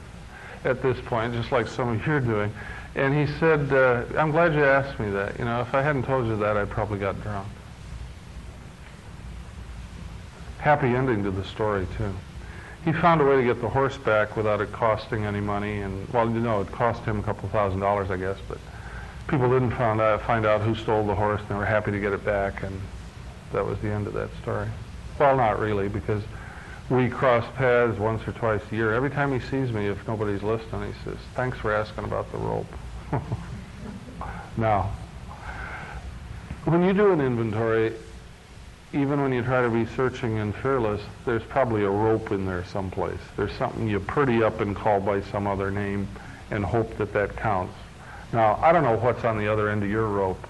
at this point, just like some of you are doing. And he said, I'm glad you asked me that. You know, if I hadn't told you that, I probably got drunk. Happy ending to the story, too. He found a way to get the horse back without it costing any money. And, well, you know, it cost him a couple $1,000s, I guess. But people didn't find out who stole the horse, and they were happy to get it back. And that was the end of that story. Well, not really, because we cross paths once or twice a year. Every time he sees me, if nobody's listening, he says, thanks for asking about the rope. Now, when you do an inventory, even when you try to be searching and fearless, there's probably a rope in there someplace. There's something you pretty up and call by some other name and hope that that counts. Now, I don't know what's on the other end of your rope,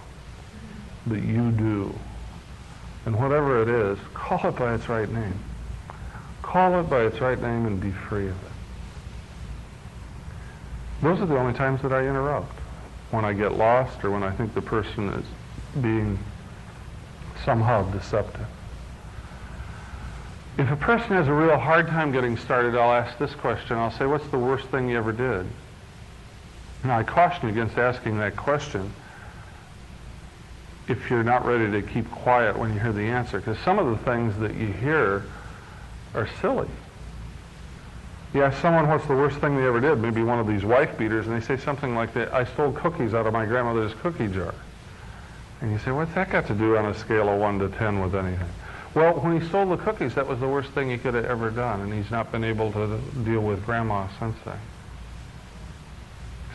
but you do. And whatever it is, call it by its right name. Call it by its right name and be free of it. Those are the only times that I interrupt. When I get lost or when I think the person is being somehow deceptive. If a person has a real hard time getting started, I'll ask this question. I'll say, what's the worst thing you ever did? Now, I caution you against asking that question if you're not ready to keep quiet when you hear the answer, because some of the things that you hear are silly. You ask someone what's the worst thing they ever did, maybe one of these wife beaters, and they say something like that, I stole cookies out of my grandmother's cookie jar. And you say, what's that got to do on a scale of 1 to 10 with anything? Well, when he stole the cookies, that was the worst thing he could have ever done, and he's not been able to deal with Grandma since then.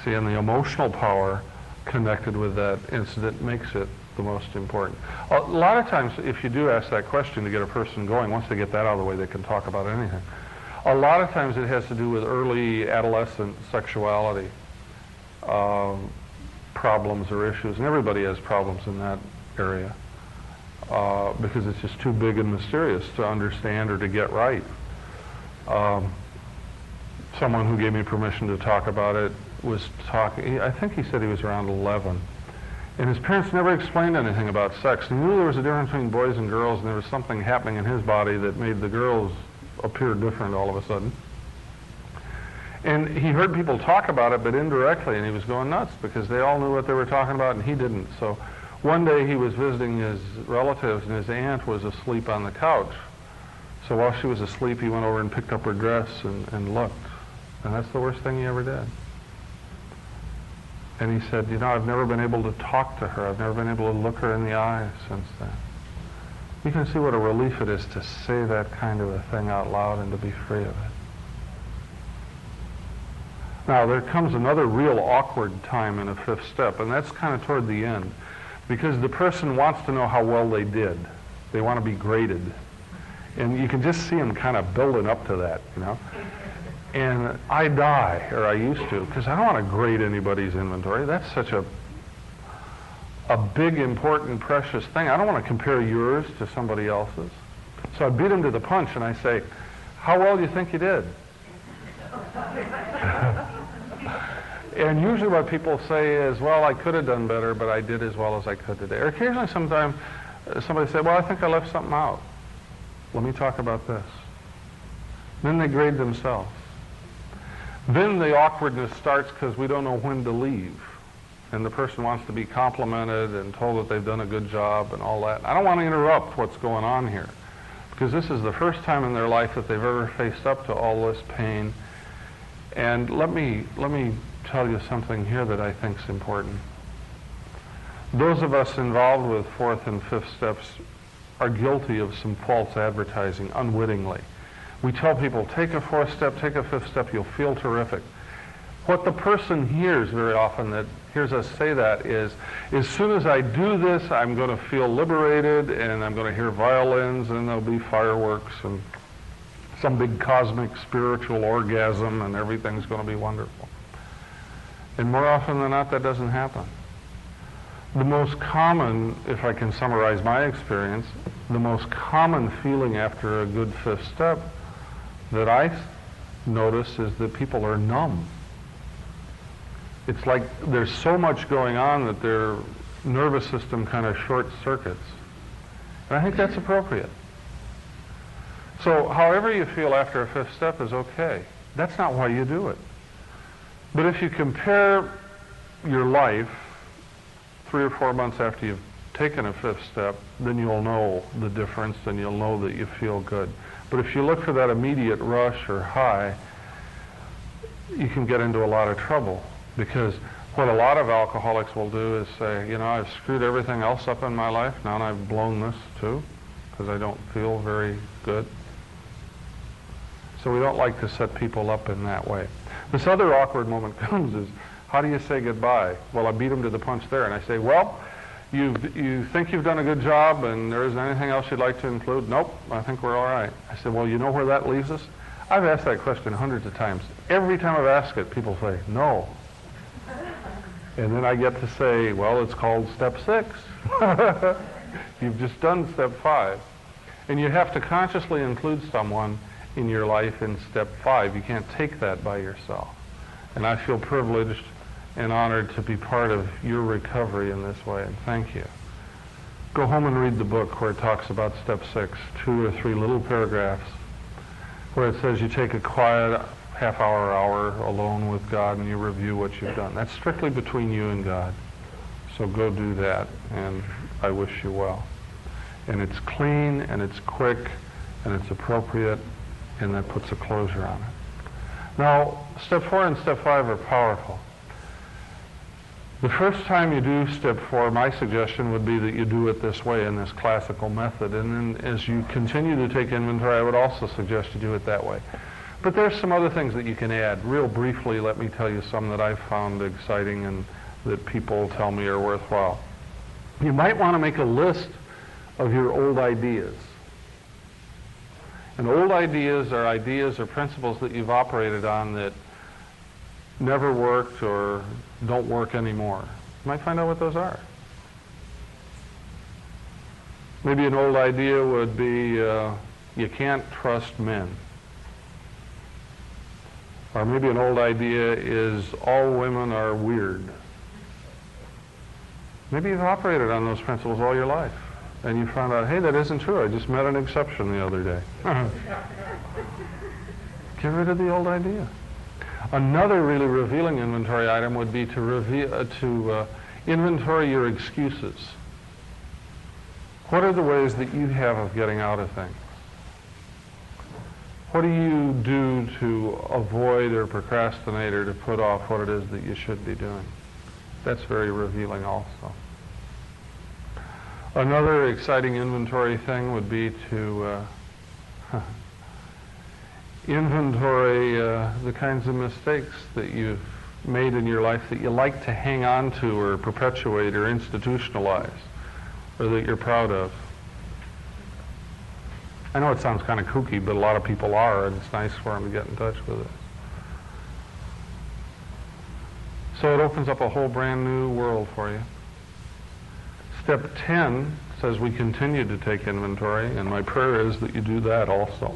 See, and the emotional power connected with that incident makes it the most important. A lot of times, if you do ask that question to get a person going, once they get that out of the way, they can talk about anything. A lot of times it has to do with early adolescent sexuality problems or issues, and everybody has problems in that area because it's just too big and mysterious to understand or to get right. Someone who gave me permission to talk about it was talking, I think he said he was around 11. And his parents never explained anything about sex. He knew there was a difference between boys and girls, and there was something happening in his body that made the girls appear different all of a sudden. And he heard people talk about it, but indirectly, and he was going nuts because they all knew what they were talking about, and he didn't. So one day he was visiting his relatives, and his aunt was asleep on the couch. So while she was asleep, he went over and picked up her dress and looked. And that's the worst thing he ever did. And he said, you know, I've never been able to talk to her. I've never been able to look her in the eye since then. You can see what a relief it is to say that kind of a thing out loud and to be free of it. Now, there comes another real awkward time in a fifth step, and that's kind of toward the end, because the person wants to know how well they did. They want to be graded. And you can just see them kind of building up to that, you know. And I die, or I used to, because I don't want to grade anybody's inventory. That's such a big, important, precious thing. I don't want to compare yours to somebody else's. So I beat him to the punch, and I say, how well do you think you did? And usually what people say is, well, I could have done better, but I did as well as I could today. Or occasionally sometimes somebody say, well, I think I left something out. Let me talk about this. Then they grade themselves. Then the awkwardness starts because we don't know when to leave. And the person wants to be complimented and told that they've done a good job and all that. I don't want to interrupt what's going on here, because this is the first time in their life that they've ever faced up to all this pain. And let me tell you something here that I think is important. Those of us involved with fourth and fifth steps are guilty of some false advertising unwittingly. We tell people, take a fourth step, take a fifth step, you'll feel terrific. What the person hears very often that hears us say that is, as soon as I do this, I'm going to feel liberated, and I'm going to hear violins, and there'll be fireworks, and some big cosmic spiritual orgasm, and everything's going to be wonderful. And more often than not, that doesn't happen. The most common, if I can summarize my experience, the most common feeling after a good fifth step that I notice is that people are numb. It's like there's so much going on that their nervous system kind of short circuits. And I think that's appropriate. So however you feel after a fifth step is okay. That's not why you do it. But if you compare your life 3 or 4 months after you've taken a fifth step, then you'll know the difference and you'll know that you feel good. But if you look for that immediate rush or high, you can get into a lot of trouble, because what a lot of alcoholics will do is say, you know, I've screwed everything else up in my life, now I've blown this too, because I don't feel very good. So we don't like to set people up in that way. This other awkward moment comes is, how do you say goodbye? Well, I beat him to the punch there, and I say, well, you think you've done a good job, and there isn't anything else you'd like to include? Nope, I think we're all right. I said, well, you know where that leaves us? I've asked that question hundreds of times. Every time I've asked it, people say, no. And then I get to say, well, it's called step 6. You've just done step 5. And you have to consciously include someone in your life in step 5. You can't take that by yourself. And I feel privileged and honored to be part of your recovery in this way, and thank you. Go home and read the book where it talks about step 6, 2 or 3 little paragraphs, where it says you take a quiet half-hour, hour alone with God and you review what you've done. That's strictly between you and God. So go do that, and I wish you well. And it's clean, and it's quick, and it's appropriate, and that puts a closure on it. Now, step 4 and step 5 are powerful. The first time you do step 4, my suggestion would be that you do it this way, in this classical method. And then as you continue to take inventory, I would also suggest you do it that way. But there's some other things that you can add. Real briefly, let me tell you some that I've found exciting and that people tell me are worthwhile. You might want to make a list of your old ideas. And old ideas or principles that you've operated on that never worked or don't work anymore. You might find out what those are. Maybe an old idea would be you can't trust men. Or maybe an old idea is all women are weird. Maybe you've operated on those principles all your life, and you found out, hey, that isn't true. I just met an exception the other day. Get rid of the old idea. Another really revealing inventory item would be to inventory your excuses. What are the ways that you have of getting out of things? What do you do to avoid or procrastinate or to put off what it is that you should be doing? That's very revealing also. Another exciting inventory thing would be to inventory the kinds of mistakes that you've made in your life that you like to hang on to or perpetuate or institutionalize, or that you're proud of. I know it sounds kind of kooky, but a lot of people are, and it's nice for them to get in touch with it. So it opens up a whole brand new world for you. Step 10 says we continue to take inventory, and my prayer is that you do that also.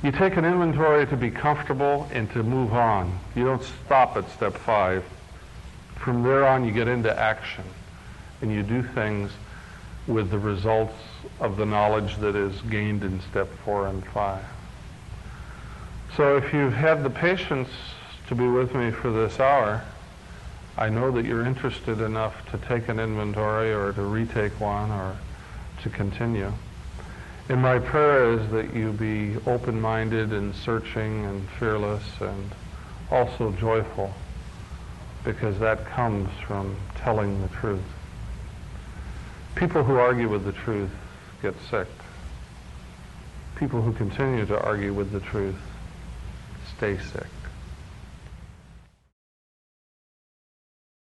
You take an inventory to be comfortable and to move on. You don't stop at step 5. From there on, you get into action, and you do things with the results of the knowledge that is gained in step 4 and 5. So if you've had the patience to be with me for this hour, I know that you're interested enough to take an inventory or to retake one or to continue. And my prayer is that you be open-minded and searching and fearless and also joyful, because that comes from telling the truth. People who argue with the truth get sick. People who continue to argue with the truth stay sick.